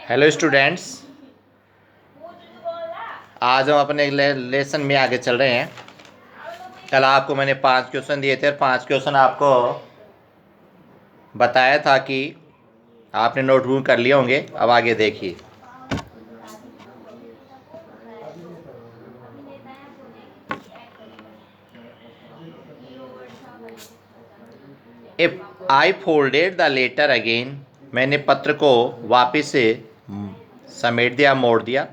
Hello students. आज हम अपने लेसन में आगे चल रहे हैं। कल आपको मैंने 5 क्वेश्चन दिए थे और 5 क्वेश्चन आपको बताया था कि आपने नोटबुक कर लिए होंगे। अब आगे देखिए। If I folded the letter again, मैंने पत्र को वापस से समेट दिया, मोड़ दिया।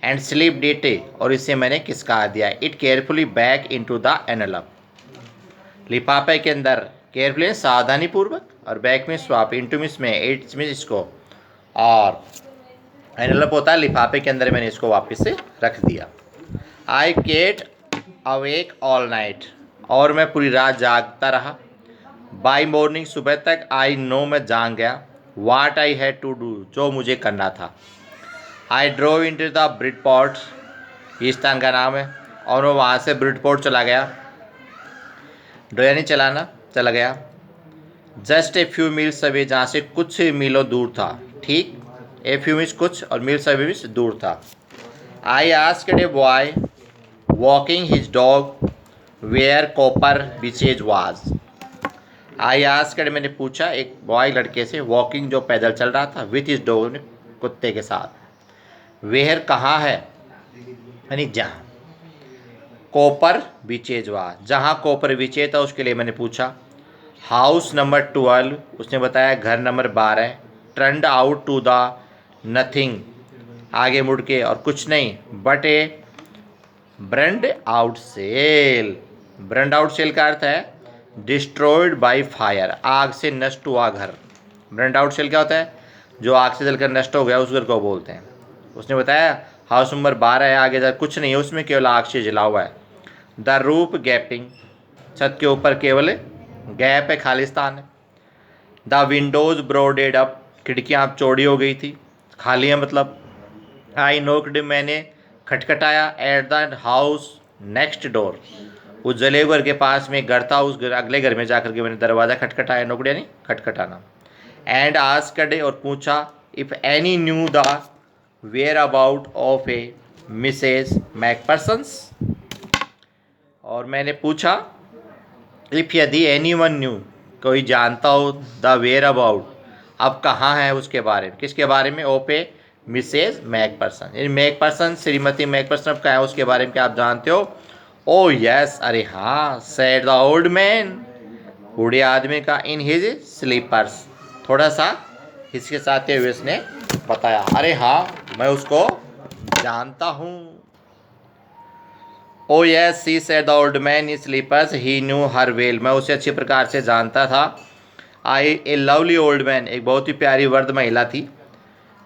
एंड स्लिप डेटे, और इसे मैंने खिसका दिया। It carefully back into the envelope, लिफाफे के अंदर। केयरफुली सावधानी पूर्वक, और बैक में स्वाप, इंटू मिस में, एट में इसको, और एनवेलप होता है लिफाफे के अंदर। मैंने इसको वापस से रख दिया। आई केट अवेक ऑल नाइट, और मैं पूरी रात जागता रहा। बाई मॉर्निंग, सुबह तक। आई नो, मैं जान गया। वाट आई हैड टू डू, जो मुझे करना था। I drove into the Bridport, ये स्थान का नाम है, और मैं वहाँ से ब्रिडपोर्ट चला गया। डो यानी चलाना, चला गया। Just a few meals away, जहाँ से कुछ मीलों दूर था। ठीक, ए फ्यू मील्स कुछ, और मील्स अवे मील्स दूर था। I asked a boy walking his dog where Copper Beeches was. I asked, मैंने पूछा एक बॉय लड़के से, वॉकिंग जो पैदल चल रहा था, विथ हिज डॉग कुत्ते के साथ। वेयर कहाँ है, यानी जहाँ। कॉपर बिचेज वाज, जहाँ कॉपर बिचे था उसके लिए मैंने पूछा। हाउस नंबर 12, उसने बताया घर number 12। Turned out to the nothing, आगे मुड़ के और कुछ नहीं, but a burnt out shell. Burnt out shell का अर्थ है डिस्ट्रॉयड बाय फायर, आग से नष्ट हुआ घर। ब्रंड आउट सेल क्या होता है, जो आग से जलकर नष्ट हो गया, उस घर को बोलते हैं। उसने बताया हाउस नंबर 12 है, आगे कुछ नहीं है उसमें, केवल आग से जला हुआ है। द रूफ गैपिंग, छत के ऊपर केवल गैप है, खालिस्तान है। द विंडोज ब्रोडेड अप, खिड़कियाँ चौड़ी हो गई थी, खाली है मतलब। आई नोक्ड, मैंने खटखटाया। At the house next door, उस जले हुए घर के पास में एक घर था, उस अगले घर में जाकर के मैंने दरवाज़ा खटखटाया। नोकड़ी यानी खटखटाना। एंड आस्क्ड, और पूछा। If any knew the whereabouts of a Mrs McPherson's, और मैंने पूछा इफ़ यदि एनी वन न्यू, कोई जानता हो, द वेयर अबाउट, अब कहाँ है उसके बारे में, किसके बारे में, ऑफ ए मिसेज मैकपर्सन, यानी मैकपर्सन, श्रीमती मैकपर्सन अब कहाँ है उसके बारे में क्या आप जानते हो। ओ यस, अरे हाँ। सेड द ओल्ड मैन, बूढ़े आदमी का, इन हिज स्लीपर्स, थोड़ा सा हिचकिचाते हुए उसने बताया, अरे हाँ मैं उसको जानता हूँ। Oh yes, she said the old man in slippers, he knew her well, मैं उसे अच्छी प्रकार से जानता था। I a lovely old man, एक बहुत ही प्यारी वर्द महिला थी।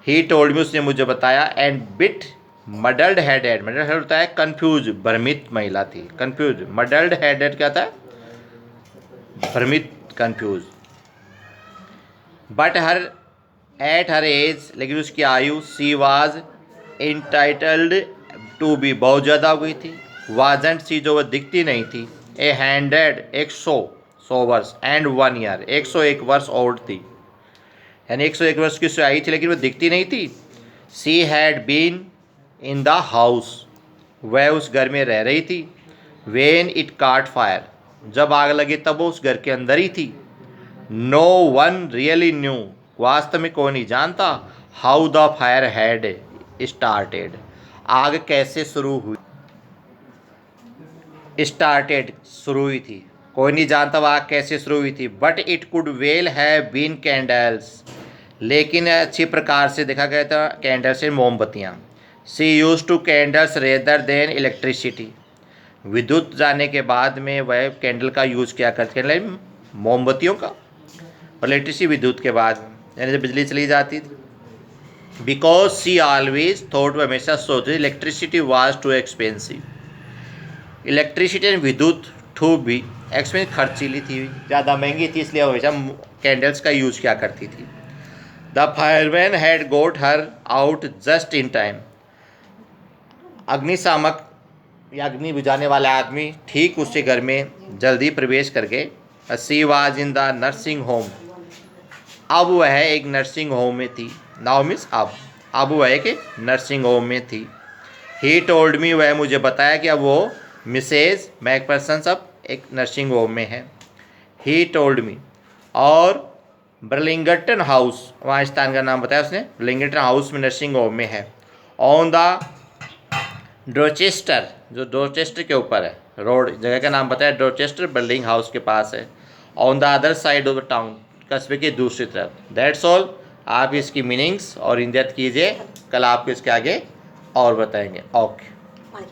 ही टोल्ड मी, उसने मुझे बताया। And bit muddled headed, muddled head होता है कन्फ्यूज, भ्रमित महिला थी। कन्फ्यूज, मडल्ड हेडेड क्या होता है, भ्रमित, confuse. But her at her age, लेकिन उसकी आयु, she was entitled to be, बहुत ज़्यादा हो गई थी। वाजंट सी, जो वह दिखती नहीं थी। ए हंड्रेड, 100 वर्ष। एंड 1 ईयर, 101 वर्ष ओल्ड थी, यानी 101 वर्ष की आई थी, लेकिन वह दिखती नहीं थी। She had been in the house, वह उस घर में रह रही थी। वेन इट काट फायर, जब आग लगी तब वो उस घर के अंदर ही थी। नो वन रियली न्यू, वास्तव में कोई नहीं जानता। How the fire had started, आग कैसे शुरू हुई। स्टार्टेड, शुरू हुई थी, कोई नहीं जानता वह आग कैसे शुरू हुई थी। But it could well have been candles, लेकिन अच्छी प्रकार से देखा गया था कैंडल्स से, मोमबत्तियाँ। She use to candles rather than electricity, विद्युत जाने के बाद में वह कैंडल का यूज़ किया करते थे, मोमबत्तियों का। और इलेक्ट्रिसिटी विद्युत के बाद, यानी जब बिजली चली जाती थी। बिकॉज सी ऑलवेज थॉट, वह हमेशा सोचती electricity was too expensive, electricity विद्युत टू भी एक्सपेंसिव, खर्चीली थी, ज़्यादा महंगी थी, इसलिए हमेशा कैंडल्स का यूज़ किया करती थी। The fireman had got her out just in time, अग्निशामक या अग्नि बुझाने वाला आदमी ठीक उसके घर में जल्दी प्रवेश कर गए। She was in the nursing home, अब वह एक नर्सिंग होम में थी। नाउ मीन्स अब। अब वह एक नर्सिंग होम में थी। ही टोल्ड मी, वह मुझे बताया कि अब वो मिसेज मैकफर्सन अब एक नर्सिंग होम में है। ही टोल्ड मी, और बर्लिंगटन हाउस, वहाँ स्थान का नाम बताया उसने, बर्लिंगटन हाउस में नर्सिंग होम में है। ऑन द डोचेस्टर, जो डोचेस्टर के ऊपर है, रोड, जगह का नाम बताया डोचेस्टर, बर्लिंग हाउस के पास है। On the other side of the town, कस्बे की दूसरी तरफ। That's all. आप इसकी मीनिंग्स और इन डेप्थ कीजिए, कल आपको इसके आगे और बताएंगे। ओके।